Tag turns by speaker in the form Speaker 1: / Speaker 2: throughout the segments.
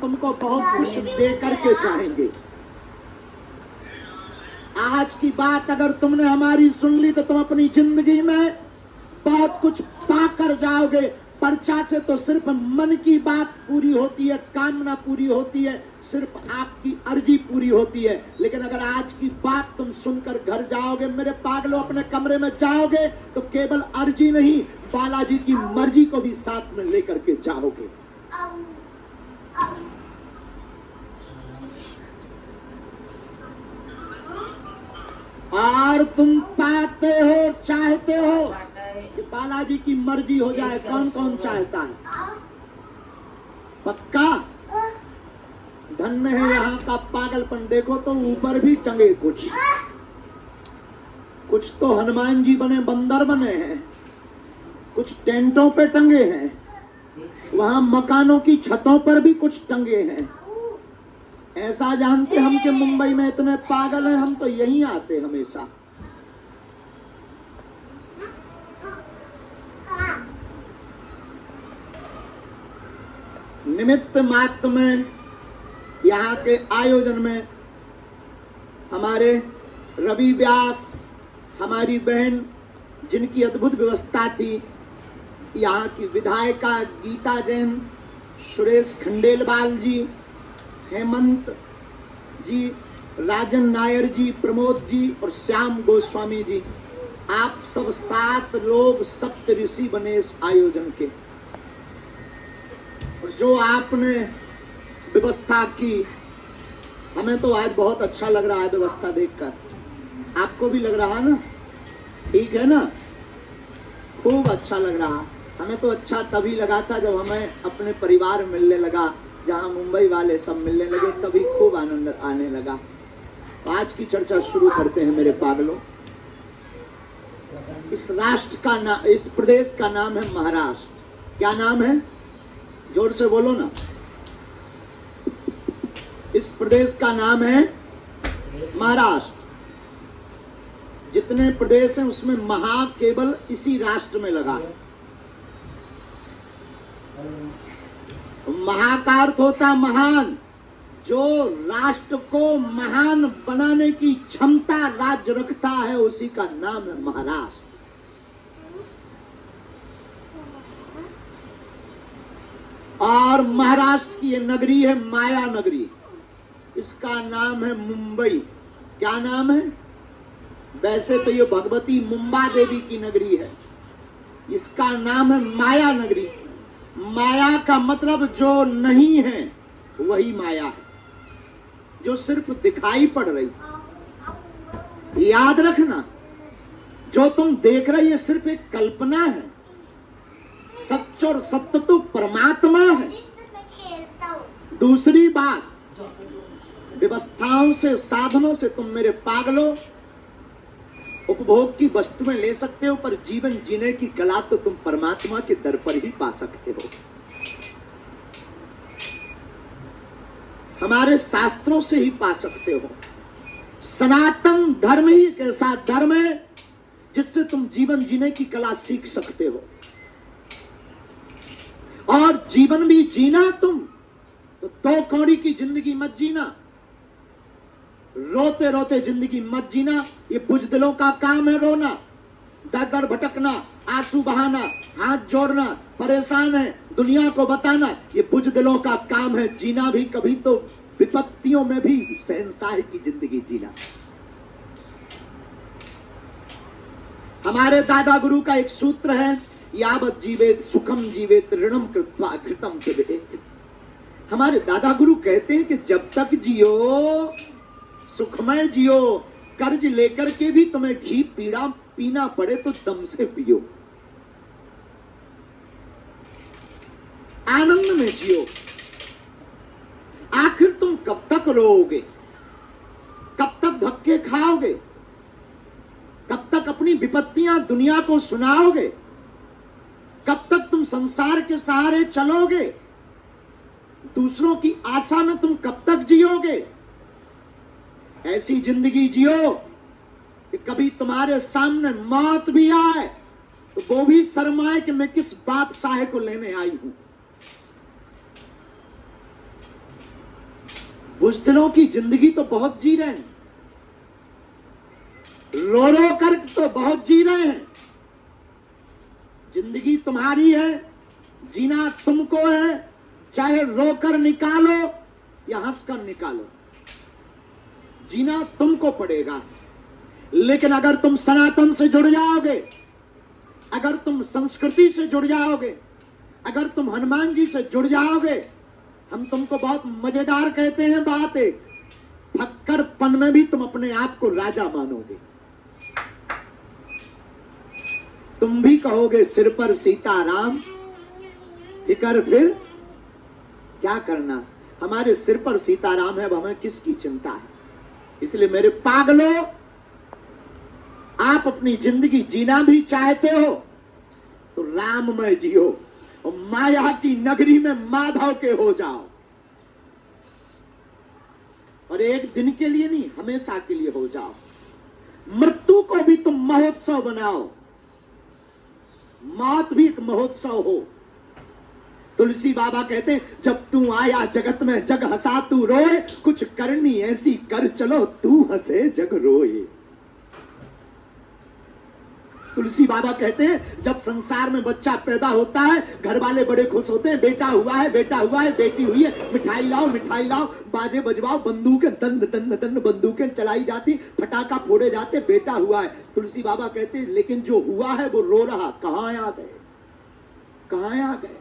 Speaker 1: तुमको बहुत कुछ दे करके जाएंगे। आज की बात अगर तुमने हमारी सुन ली तो तुम अपनी जिंदगी में बहुत कुछ पा कर जाओगे। पर्चा से तो सिर्फ मन की बात पूरी होती है, कामना पूरी होती है, सिर्फ आपकी अर्जी पूरी होती है। लेकिन अगर आज की बात तुम सुनकर घर जाओगे मेरे पागलों, अपने कमरे में जाओगे तो केवल अर्जी नहीं, बालाजी की मर्जी को भी साथ में लेकर के जाओगे। और तुम पाते हो, चाहते हो कि बालाजी की मर्जी हो जाए। कौन कौन चाहता है? पक्का? धन्य है यहाँ का पागलपन। देखो तो ऊपर भी टंगे कुछ तो हनुमान जी बने, बंदर बने हैं, कुछ टेंटों पे टंगे हैं, वहां मकानों की छतों पर भी कुछ टंगे हैं। ऐसा जानते हम कि मुंबई में इतने पागल हैं, हम तो यहीं आते हमेशा। निमित्त मात्र में यहाँ के आयोजन में हमारे रवि व्यास, हमारी बहन जिनकी अद्भुत व्यवस्था थी, यहाँ की विधायिका गीता जैन, सुरेश खंडेलवाल जी, हेमंत जी, राजन नायर जी, प्रमोद जी और श्याम गोस्वामी जी, आप सब 7 लोग सप्त ऋषि बने इस आयोजन के। और जो आपने व्यवस्था की, हमें तो आज बहुत अच्छा लग रहा है व्यवस्था देखकर। आपको भी लग रहा है ना? ठीक है ना? खूब अच्छा लग रहा। हमें तो अच्छा तभी लगा था जब हमें अपने परिवार मिलने लगा, जहां मुंबई वाले सब मिलने लगे, तभी खूब आनंद आने लगा। आज की चर्चा शुरू करते हैं मेरे पागलों। इस राष्ट्र का नाम, इस प्रदेश का नाम है महाराष्ट्र। क्या नाम है? जोर से बोलो ना। इस प्रदेश का नाम है महाराष्ट्र। जितने प्रदेश हैं उसमें महा केवल इसी राष्ट्र में लगा है। महा का अर्थ होता महान। जो राष्ट्र को महान बनाने की क्षमता राज्य रखता है उसी का नाम है महाराष्ट्र। और महाराष्ट्र की ये नगरी है माया नगरी। इसका नाम है मुंबई। क्या नाम है? वैसे तो ये भगवती मुंबा देवी की नगरी है, इसका नाम है माया नगरी। माया का मतलब जो नहीं है वही माया है, जो सिर्फ दिखाई पड़ रही। याद रखना, जो तुम देख रहे ये सिर्फ एक कल्पना है, सच और सत्य तो परमात्मा है। दूसरी बात, व्यवस्थाओं से, साधनों से तुम मेरे पागलों उपभोग की वस्तुएं ले सकते हो, पर जीवन जीने की कला तो तुम परमात्मा के दर पर ही पा सकते हो। हमारे शास्त्रों से ही पा सकते हो। सनातन धर्म ही एक ऐसा धर्म है जिससे तुम जीवन जीने की कला सीख सकते हो। और जीवन भी जीना तुम तो 2 कौड़ी की जिंदगी मत जीना, रोते रोते जिंदगी मत जीना। ये बुजदिलों का काम है रोना, दर दर भटकना, आंसू बहाना, हाथ जोड़ना, परेशान है दुनिया को बताना। ये बुजदिलों का काम है। जीना भी कभी तो विपत्तियों में भी शहंशाह की जिंदगी जीना। हमारे दादा गुरु का एक सूत्र है, यावत जीवेत सुखम जीवेत ऋणम कृत्वा घृतम पिबेत। हमारे दादा गुरु कहते हैं कि जब तक जियो सुखमय जियो, कर्ज लेकर के भी तुम्हें घी पीना पड़े तो दम से पियो। आनंद में जियो। आखिर तुम कब तक रोओगे? कब तक धक्के खाओगे? कब तक अपनी विपत्तियां दुनिया को सुनाओगे? कब तक तुम संसार के सहारे चलोगे? दूसरों की आशा में तुम कब तक जियोगे? ऐसी जिंदगी जियो कि कभी तुम्हारे सामने मौत भी आए तो वो भी शर्माए कि मैं किस बादशाह को लेने आई हूं। बुज़दिलों की जिंदगी तो बहुत जी रहे हैं, रो रो कर तो बहुत जी रहे हैं। जिंदगी तुम्हारी है, जीना तुमको है, चाहे रोकर निकालो या हंसकर निकालो, जीना तुमको पड़ेगा। लेकिन अगर तुम सनातन से जुड़ जाओगे, अगर तुम संस्कृति से जुड़ जाओगे, अगर तुम हनुमान जी से जुड़ जाओगे, हम तुमको बहुत मजेदार कहते हैं बात एक, फक्कड़पन में भी तुम अपने आप को राजा मानोगे। तुम भी कहोगे सिर पर सीताराम, फिकर फिर क्या करना, हमारे सिर पर सीताराम है, अब हमें किसकी चिंता है। इसलिए मेरे पागलों, आप अपनी जिंदगी जीना भी चाहते हो तो राममय जियो और माया की नगरी में माधव के हो जाओ। और एक दिन के लिए नहीं, हमेशा के लिए हो जाओ। मृत्यु को भी तुम महोत्सव बनाओ, मौत भी एक महोत्सव हो। तुलसी बाबा कहते हैं, जब तू आया जगत में जग हंसा तू रोए, कुछ करनी ऐसी कर चलो तू हंसे जग रोए। तुलसी बाबा कहते हैं, जब संसार में बच्चा पैदा होता है, घर वाले बड़े खुश होते हैं, बेटा हुआ है, बेटा हुआ है, बेटी हुई है, मिठाई लाओ, मिठाई लाओ, बाजे बजवाओ, बंदूकें दंड दंड दंड बंदूकें चलाई जाती, फटाका फोड़े जाते, बेटा हुआ है। तुलसी बाबा कहते हैं, लेकिन जो हुआ है वो रो रहा, कहां आ गए, कहां आ गए,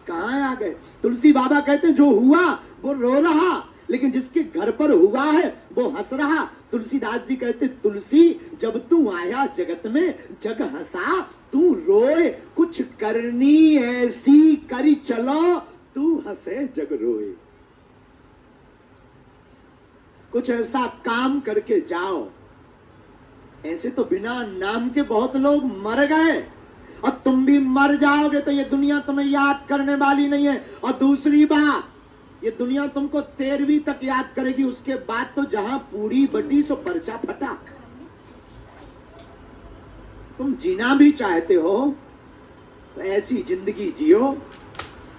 Speaker 1: कहां आ गए। तुलसी बाबा कहते हैं, जो हुआ वो रो रहा, लेकिन जिसके घर पर हुआ है वो हंस रहा। तुलसीदास जी कहते, तुलसी जब तू आया जगत में जग हंसा तू रोए, कुछ करनी ऐसी करी चलो तू हंसे जग रोए। कुछ ऐसा काम करके जाओ। ऐसे तो बिना नाम के बहुत लोग मर गए, और तुम भी मर जाओगे तो ये दुनिया तुम्हें याद करने वाली नहीं है। और दूसरी बात, ये दुनिया तुमको 13वीं तक याद करेगी, उसके बाद तो जहां पूरी बटी सो पर्चा फटा। तुम जीना भी चाहते हो तो ऐसी जिंदगी जियो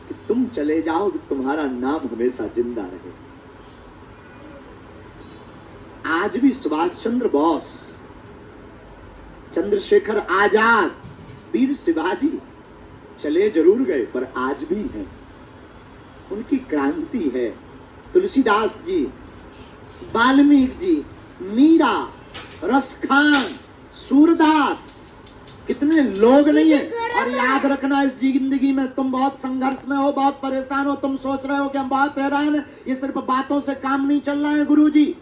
Speaker 1: कि तुम चले जाओ, कि तुम्हारा नाम हमेशा जिंदा रहे। आज भी सुभाष चंद्र बोस, चंद्रशेखर आजाद, वीर शिवाजी चले जरूर गए पर आज भी हैं, उनकी क्रांति है। तुलसीदास जी, वाल्मीकि जी, मीरा, रसखान, सूरदास, कितने लोग नहीं है। और याद रखना, इस जिंदगी में तुम बहुत संघर्ष में हो, बहुत परेशान हो, तुम सोच रहे हो कि हम बहुत हैरान हैं, ये सिर्फ बातों से काम नहीं चल रहा है गुरुजी।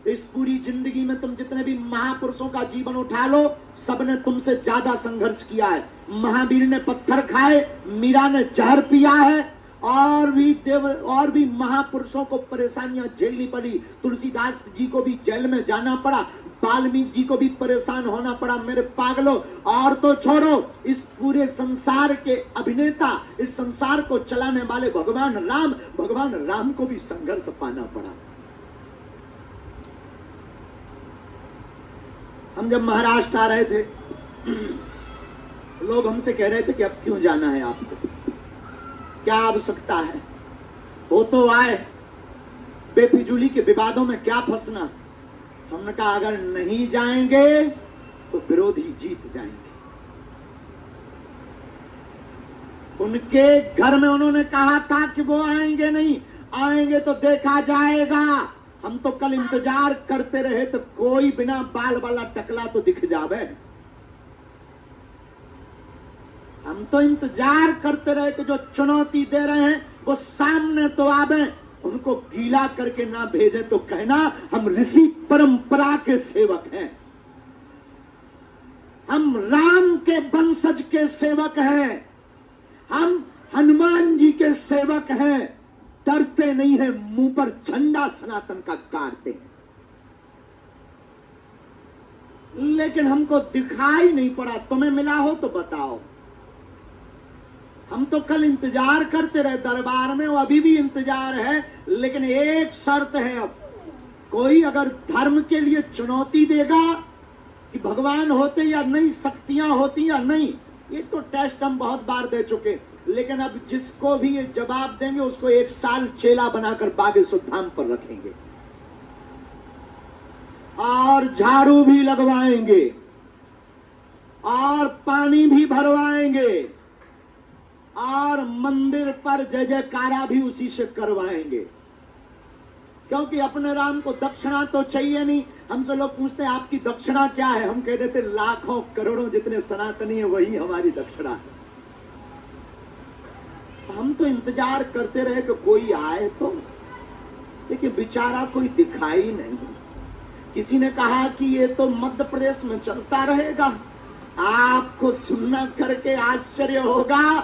Speaker 1: इस पूरी जिंदगी में तुम जितने भी महापुरुषों का जीवन उठा लो, सबने तुमसे ज्यादा संघर्ष किया है। महावीर ने पत्थर खाए, मीरा ने जहर पिया है, और भी महापुरुषों को परेशानियां झेलनी पड़ी। तुलसीदास जी को भी जेल में जाना पड़ा, वाल्मीकि जी को भी परेशान होना पड़ा। मेरे पागलों, और तो छोड़ो, इस पूरे संसार के अभिनेता, इस संसार को चलाने वाले भगवान राम को भी संघर्ष पाना पड़ा। हम जब महाराष्ट्र आ रहे थे, लोग हमसे कह रहे थे कि अब क्यों जाना है आपको, क्या आवश्यकता है, हो तो आए, बेफिजूली के विवादों में क्या फंसना। हमने कहा, अगर नहीं जाएंगे तो विरोधी जीत जाएंगे। उनके घर में उन्होंने कहा था कि वो आएंगे नहीं, आएंगे तो देखा जाएगा। हम तो कल इंतजार करते रहे तो कोई बिना बाल वाला टकला तो दिख जावे। हम तो इंतजार करते रहे कि जो चुनौती दे रहे हैं वो सामने तो आवे, उनको गीला करके ना भेजे तो कहना हम ऋषि परंपरा के सेवक हैं, हम राम के वंशज के सेवक हैं, हम हनुमान जी के सेवक हैं। डरते नहीं है, मुंह पर झंडा सनातन का गाड़ते हैं। लेकिन हमको दिखाई नहीं पड़ा, तुम्हें मिला हो तो बताओ। हम तो कल इंतजार करते रहे दरबार में, वो अभी भी इंतजार है, लेकिन एक शर्त है। अब कोई अगर धर्म के लिए चुनौती देगा कि भगवान होते या नहीं, शक्तियां होती या नहीं, ये तो टेस्ट हम बहुत बार दे चुके। लेकिन अब जिसको भी ये जवाब देंगे उसको 1 साल चेला बनाकर बागे सुधाम पर रखेंगे और झाड़ू भी लगवाएंगे और पानी भी भरवाएंगे और मंदिर पर जय जयकारा भी उसी से करवाएंगे, क्योंकि अपने राम को दक्षिणा तो चाहिए नहीं। हमसे लोग पूछते हैं आपकी दक्षिणा क्या है, हम कह देते लाखों करोड़ों जितने सनातनी है वही हमारी दक्षिणा है। हम तो इंतजार करते रहे कि कोई आए तो, लेकिन बेचारा कोई दिखाई नहीं। किसी ने कहा कि ये तो मध्य प्रदेश में चलता रहेगा। आपको सुनना करके आश्चर्य होगा,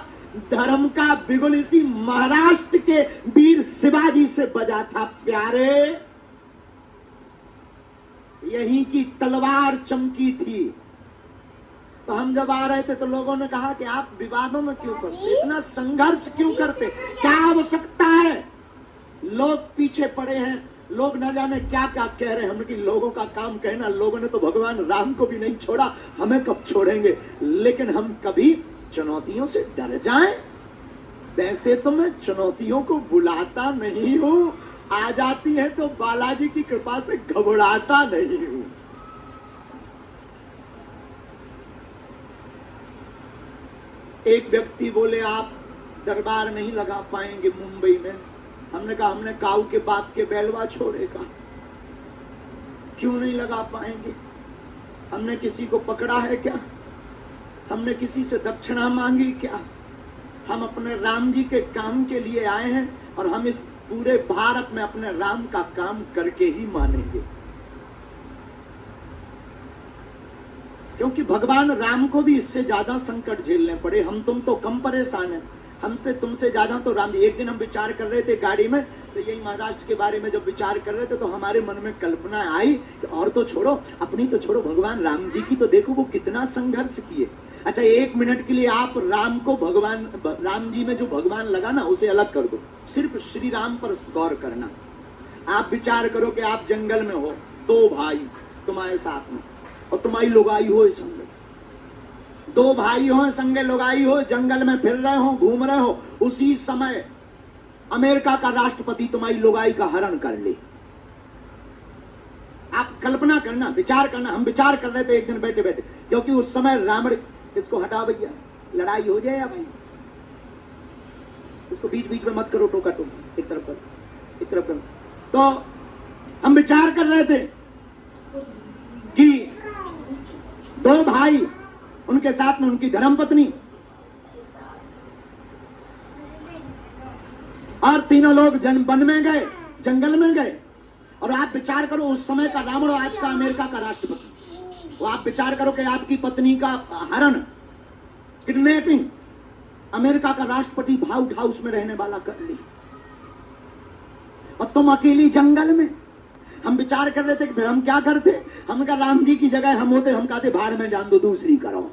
Speaker 1: धर्म का बिगुल इसी महाराष्ट्र के वीर शिवाजी से बजा था प्यारे। यहीं की तलवार चमकी थी। तो हम जब आ रहे थे तो लोगों ने कहा कि आप विवादों में क्यों फंसते, इतना संघर्ष क्यों करते, क्या आवश्यकता है। लोग पीछे पड़े हैं, लोग न जाने क्या क्या कह रहे हैं। हमने कि लोगों का काम कहना, लोगों ने तो भगवान राम को भी नहीं छोड़ा, हमें कब छोड़ेंगे। लेकिन हम कभी चुनौतियों से डर जाएं? वैसे तो मैं चुनौतियों को बुलाता नहीं हूं, आ जाती है तो बालाजी की कृपा से घबराता नहीं हूं। एक व्यक्ति बोले आप दरबार नहीं लगा पाएंगे मुंबई में। हमने कहा हमने काऊ के बाप के बैलवा छोड़ेगा, क्यों नहीं लगा पाएंगे। हमने किसी को पकड़ा है क्या, हमने किसी से दक्षिणा मांगी क्या। हम अपने राम जी के काम के लिए आए हैं और हम इस पूरे भारत में अपने राम का काम करके ही मानेंगे, क्योंकि भगवान राम को भी इससे ज्यादा संकट झेलने पड़े। हम तुम तो कम परेशान हैं, हमसे तुमसे ज्यादा तो राम जी। एक दिन हम विचार कर रहे थे गाड़ी में, तो यही महाराष्ट्र के बारे में जब विचार कर रहे थे तो हमारे मन में कल्पना आई कि और तो छोड़ो, अपनी तो छोड़ो, भगवान राम जी की तो देखो वो कितना संघर्ष किए। अच्छा 1 मिनट के लिए आप राम को भगवान, राम जी में जो भगवान लगा ना उसे अलग कर दो, सिर्फ श्री राम पर गौर करना। आप विचार करो कि आप जंगल में हो, 2 भाई तुम्हारे साथ में और तुम्हारी लुगाई हो संगे, 2 भाई हो संगे लुगाई हो, जंगल में फिर रहे हो, घूम रहे हो। उसी समय अमेरिका का राष्ट्रपति तुम्हारी लुगाई का हरण कर ले। आप कल्पना करना, विचार करना। हम विचार कर रहे थे एक दिन बैठे बैठे, क्योंकि उस समय रावण, इसको हटा भैया, लड़ाई हो जाए या भाई, इसको बीच बीच में मत करो, टोका टोकी, एक तरफ करो, एक तरफ करो। तो हम विचार कर रहे थे कि 2 भाई, उनके साथ में उनकी धर्मपत्नी और तीनों लोग वन में गए, जंगल में गए। और आप विचार करो उस समय का रावण और आज का अमेरिका का राष्ट्रपति। वो आप विचार करो कि आपकी पत्नी का हरण, किडनैपिंग, अमेरिका का राष्ट्रपति व्हाइट हाउस में रहने वाला कर ली, और तुम अकेली जंगल में। हम विचार कर रहे थे कि फिर हम क्या करते। हम कहा राम जी की जगह हम होते, हम कहते भाड़ में जान दो, दूसरी करो।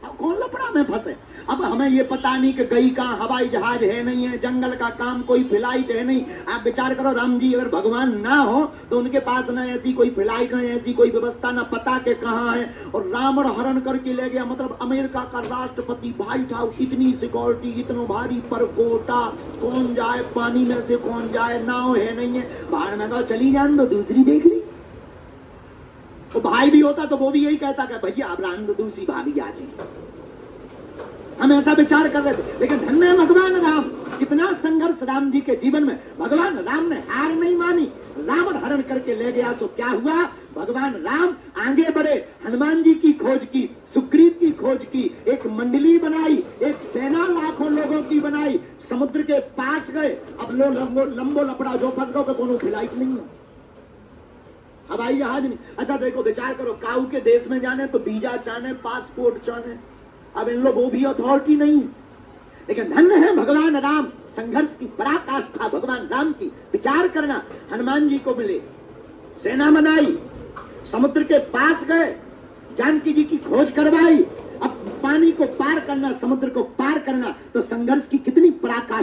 Speaker 1: अब कौन लफड़ा में फंसे। अब हमें ये पता नहीं कि गई कहां, हवाई जहाज है नहीं है, जंगल का काम, कोई फ्लाइट है नहीं। आप विचार करो राम जी अगर भगवान ना हो तो उनके पास ना ऐसी कोई फ्लाइट, ना ऐसी कोई व्यवस्था, ना पता के कहां है। और रावण हरण करके ले गया, मतलब अमेरिका का राष्ट्रपति, व्हाइट हाउस, इतनी सिक्योरिटी, इतना भारी परकोटा, कौन जाए पानी में से, कौन जाए, नाव है नहीं है, भाड़ में कहा चली जान दो, दूसरी देख ली। तो भाई भी होता तो वो भी यही कहता कि भैया अब राम दो, दूसरी भाभी आ जाए। हम ऐसा विचार कर रहे थे। लेकिन धन्य है भगवान राम, कितना संघर्ष राम जी के जीवन में। भगवान राम ने हार नहीं मानी, रावण हरण करके ले गया। सो क्या हुआ, भगवान राम आगे बढ़े, हनुमान जी की खोज की, सुग्रीव की खोज की, एक मंडली बनाई, एक सेना लाखों लोगों की बनाई, समुद्र के पास गए। अब लंबो लपड़ा जो फंस गो, कोनो फ्लाइट नहीं है, हवाई जहाज नहीं। अच्छा देखो विचार करो, काऊ के देश में जाने तो वीजा चाहे, पासपोर्ट चाहे। अब इन लोग वो भी अथॉरिटी नहीं है। लेकिन धन्य है भगवान राम, संघर्ष की पराकाष्ठा भगवान राम की। विचार करना, हनुमान जी को मिले, सेना बनाई, समुद्र के पास गए, जानकी जी की खोज करवाई। अब पानी को पार करना, समुद्र को पार करना, तो संघर्ष की कितनी पराकाष्ठा।